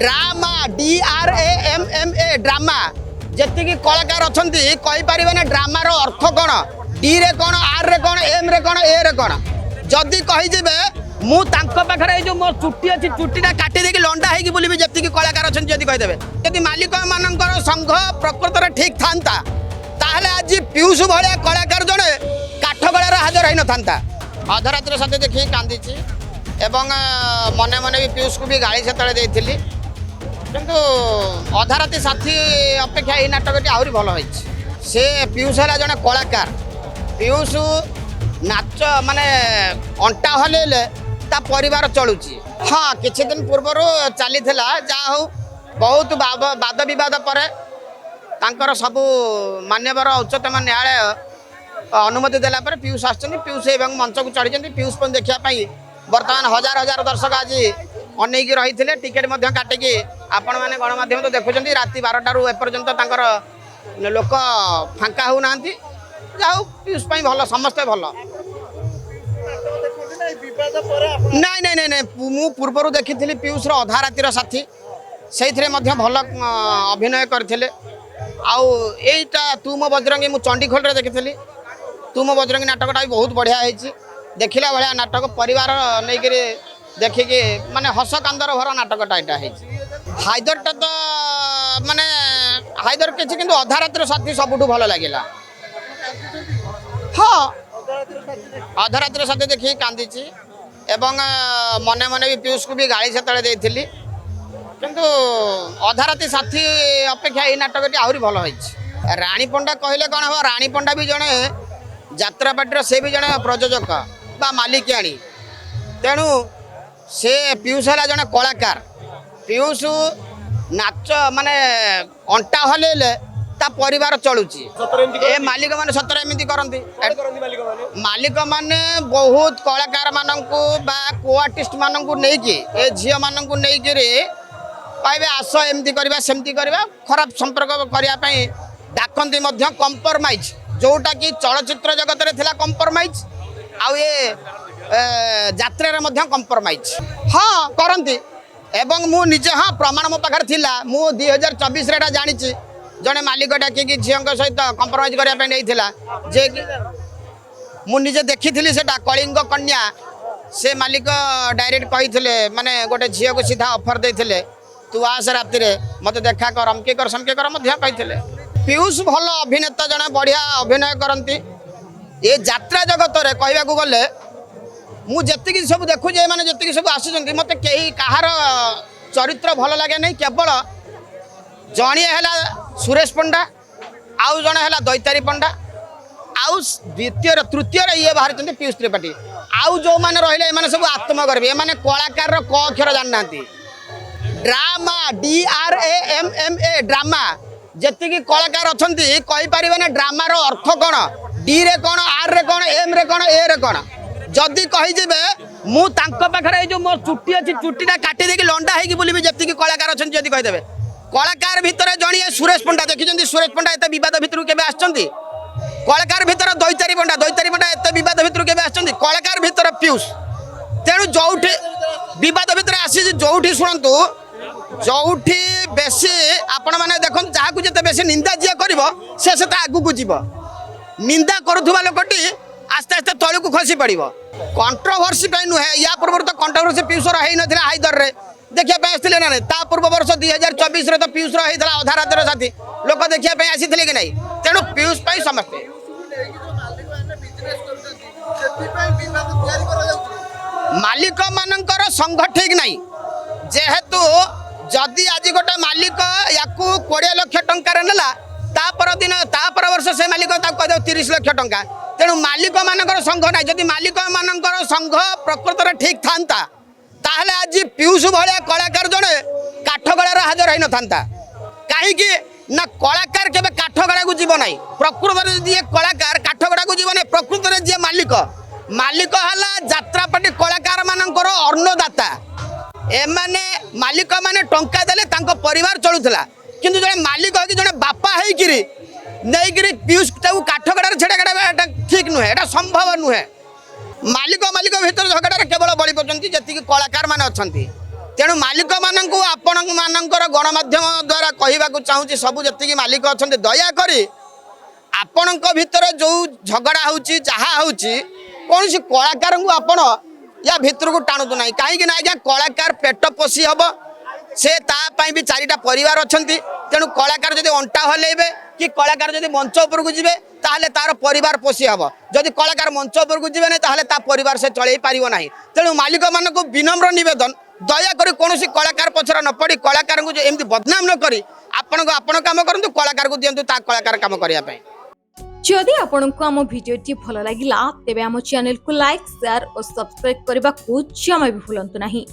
Drama DRAMMA drama जी कलाकार अच्छा कहीपर ना ड्रामार अर्थ कौन डी रे कौन आर रे कौन एम रे कौन ए रे कौन जदि कहीजे मुझे जो मो चुट्टी अच्छी चुट्टीटा काटी देकी लंडा होगी बोली जी कलाकार अच्छा जदि कहीदेवे जदि मालिक मान संघ प्रकृत में ठीक था ताहले आज पीयूष भाया कलाकार जड़े काठगड़ार हाजर हो ना अधरात्र सत्य देखिए कांदी एवं मने मने भी पीयूष को भी गाड़ी से देती किंतु अधाराती साथी अपेक्षा ये नाटक आहरी भल से पीयूष है जड़े कलाकार पीयूष नाच माने अंटा हल ता परिवार चलुची हाँ किछि दिन पूर्वर चली जहा हो बहुत वाद विवाद पर तांकर सबू मान्यवर उच्चतम न्यायालय अनुमति देला पर पीयूष आसुच्च पीयूष एवं मंच को चढ़ी पीयूष को देखापी बर्तमान हजार हजार दर्शक आज अनेक रही थे टिकेट काटिकी आपण मैंने गणमाध्यम तो देखुं राति 12 एपर्यंत लोक फांका होना जाऊ पीयूष भल समस्ते भल नाई नाई नाई मु पूर्वर देखी पीयूष अधा रातिर साथी से भल अभिनय करते आईटा तू मो बजरंगी मु चंडीखोल देखी तू मो बजरंगी नाटकटा भी बहुत बढ़िया है देखला भाया नाटक परिवार नहीं देखिकी माने हस कांदर भर नाटकटा यहाँ हाइदरटा तो माने हाइदर किसी किंतु अधा रातिर साथी सबुठ भल लगे हाँ अधा रातिर साथी देखिए कांदी एवं मने मने भी पीयूष को भी गाड़ी से देती किंतु अधा राति साथी अपेक्षा ये नाटक आहरी भल राणी पंडा कहले कौन हम राणी पंडा भी जड़े यात्रा पार्टी से भी जड़े प्रयोजक बा मालिकियाणी तेणु से पीयूष है जड़े कलाकार पीयूष नाच माने अंटा हल ता परिवार चलुची ए मालिक माने सतर एमती करती मालिक माने बहुत कलाकार मानू बा को आर्टिस्ट मानू नहीं ए झील मानू नहीं कहे आस एमती करवा सेमती करवा खराब संपर्क करने डाकती कंप्रोमाइज जोटा कि चलचित्र जगत में थिला कंप्रोमाइज आउ ये यात्रा कंप्रोमाइज हाँ करती एवं मु निजे हाँ प्रमाण मो पाखे थिला मु 2024 रे जानी जड़े मालिक डाकिकी झील सहित कंप्रोमाइज करने जे मुझे देखी थी से कलिंग कन्या से मालिक डायरेक्ट कही माने गोटे झील को सीधा ऑफर देते तू आस राति मत देखा कर अमके कर समके कर कही पीयूष भल अभिनेता जड़े बढ़िया अभिनय करती ये यात्रा जगत में कहवाक गले मुझे सब देखु जी सब आसुँच मत कहीं कहार चरित्र भल लगे नहीं केवल जड़े है सुरेश पंडा आउ जड़े है दैतारी पंडा आउ द्वितीय तृतीय ये बाहर पीयूष त्रिपाठी आउ जो मैंने रही सब आत्मगर्भी ये कलाकार क अक्षर जाना ड्रामा DRAMMA ड्रामा जी कलाकार अच्छा कहीपर ना ड्रामार अर्थ कौन डी रे कौन आर रे कौन एम रे कौन ए रे कौन जदि कहीजे मुझे जो मो चुट्टी अच्छी चुट्टीटा काटी देकी लंडा होगी बोली जी कलाकार अच्छा जदि कहीदेवे कलाकार भितर जड़िए सुरेश पंडा देखी सुरेश पंडा एत बद भितर के कलाकार भितर दैतारी पंडा एत बद भितर के कलाकार भितर पीयूष तेणु जो बद भितर आसी जो शुणु जो बेसी आपण मैंने देखो जहाँ को जिते बेसी निंदा जी कर से आगू जीव निंदा करुवा लोकटी आस्ते आस्ते तल को खसी पड़ कंट्रोवर्सी नुहे या पूर्व तो कंट्रोवर्सी पीयूषर होता हाइदर रे देखा आसते ना ता पूर्व वर्ष 2024 रे तो पीयूष होता अधा रातिर साथी लोक देखा आसी कि नहीं तेणु पीयूष समस्ते मालिक मानकर संघ ठीक नहीं जेहेतु जदि आज गोटे मालिक या 20 लाख टंकार नेला पर वर्ष से मालिक 30 लाख टंका तेणु मालिक मानकर संघ ना जदि मालिक मानकर संघ प्रकृत में ठीक था ताहले आज पीयूष भाया कलाकार जड़े काठगड़ार हाजर हो ना कहीं ना कलाकार के काठगड़ा को जीव ना प्रकृत में जी कलाकार काठगड़ा को जीव ना प्रकृत में जी मालिक मालिक है यात्रा पार्टी कलाकार मानकर अन्नदाता एमाने मालिक माने टंका देले तांको परिवार चलुला किंतु जड़े मालिक हो कि जड़े बापा होकर नहीं पीयूष काठगड़ार छेड़ा ठीक नुहे एटा संभव नुहे मालिक मालिक भीतर झगड़ार केवल बड़ी पड़ती जी कलाकार मान अच्छा तेणु मालिक मानू आपण ଆପଣଙ୍କର ଗଣମାଧ୍ୟମ ଦ୍ୱାରା କହିବାକୁ ଚାହୁଁଛି ସବୁ ଯେତିକି ମାଲିକ ଅଛନ୍ତି ଦୟାକରି ଆପଣଙ୍କ ଭିତରେ ଯେଉଁ ଝଗଡ଼ା ହେଉଛି ଯାହା ହେଉଛି କୌଣସି କଳାକାରଙ୍କୁ ଆପଣ ୟା ଭିତରକୁ ଟାଣନ୍ତୁ ନାହିଁ କାହିଁକି ନା ଆଜ୍ଞା କଳାକାର ପେଟ ପୋଷି ହେବ ସେ ତା ପାଇଁ ବି ଚାରିଟା ପରିବାର ଅଛନ୍ତି ତେଣୁ କଳାକାର ଯଦି ଅଣ୍ଟା ହଲେଇବେ କି କଳାକାର ଯଦି ମଞ୍ଚ ଉପରକୁ ଯିବେ ତାହେଲେ ତାର ପରିବାର ପୋଷି ହେବ ଯଦି କଳାକାର ମଞ୍ଚ ଉପରକୁ ଯିବେ ନାହିଁ ତାହେଲେ ତା ପରିବାର ସେ ଚଳେଇ ପାରିବ ନାହିଁ ତେଣୁ ମାଲିକମାନଙ୍କୁ ବିନମ୍ର ନିବେଦନ ଦୟାକରି କୌଣସି କଳାକାର ପଛରେ ନ ପଡ଼ି କଳାକାରଙ୍କୁ ଏମିତି ବଦନାମ ନ କରି ଆପଣ କାମ କରନ୍ତୁ କଳାକାରକୁ ଦିଅନ୍ତୁ ତା କଳାକାର କାମ କରିବା ପାଇଁ। जदि आपंक आम भिडी भल लगा तेब आम चैनल को लाइक शेयर और सब्सक्राइब करने को जमा भी भूलु नहीं।